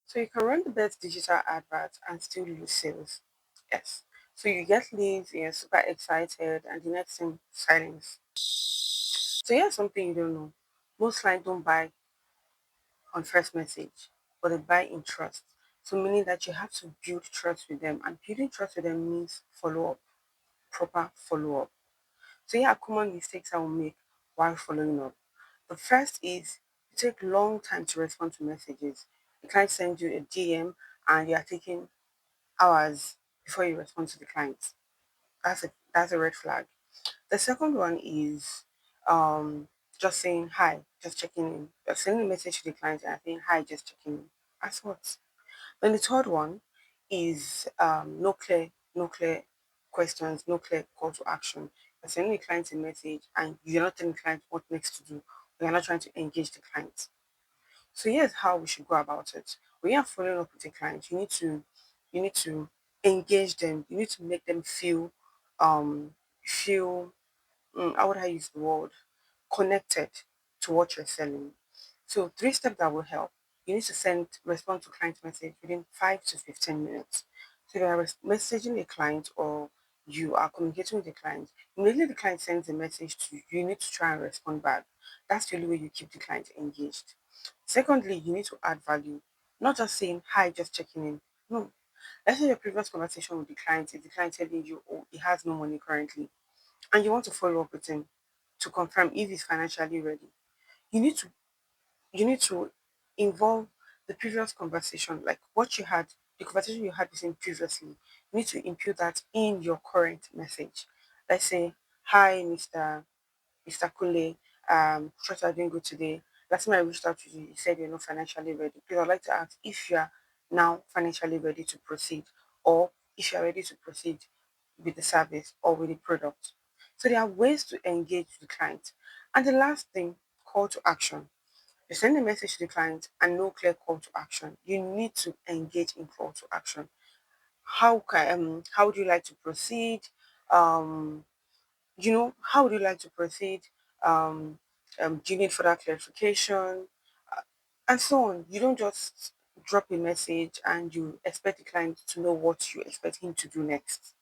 So you can run the best digital adverts and still lose sales. Yes. So you get leads, you're super excited, and the next thing, silence. So here's something you don't know. Most clients don't buy on first message, but they buy in trust. So meaning that you have to build trust with them, and building trust with them means follow up, proper follow up. So here are common mistakes I will make while following up. The first is you take long time to respond to messages. The client sends you a DM and you are taking hours before you respond to the client. That's a red flag. The second one is just saying hi, just checking in. You're sending a message to the client and saying hi, just checking in. That's what. Then the third one is no clear questions, no clear call to action. You're sending the client a message and you're not telling the client what next to do. You're not trying to engage the client. So here's how we should go about it. When you're following up with a client, you need to engage them. You need to make them feel how would I use the word? Connected to what you're selling. So three steps that will help. You need to respond to client message within 5 to 15 minutes. So if you are messaging a client or you are communicating with the client, immediately the client sends a message to you, you need to try and respond back. That's the only way you keep the client engaged. Secondly, you need to add value. Not just saying hi, just checking in. No. Let's say your previous conversation with the client is the client telling you, oh, he has no money currently, and you want to follow up with him to confirm if he's financially ready. You need to you need to involve the previous conversation, like what you had, the conversation you had with him previously. You need to impute that in your current message. Let's say, hi, Mr. Kule, trust I'm doing good today. Last time I reached out to you, you said you're not financially ready. Please, I'd like to ask if you are now financially ready to proceed, or if you are ready to proceed with the service or with the product. So there are ways to engage the client. And the last thing, call to action. You send a message to the client and no clear call to action. You need to engage in call to action. How would you like to proceed? Um, how would you like to proceed? Um, do you need further clarification? Uh, and so on. You don't just drop a message and you expect the client to know what you expect him to do next.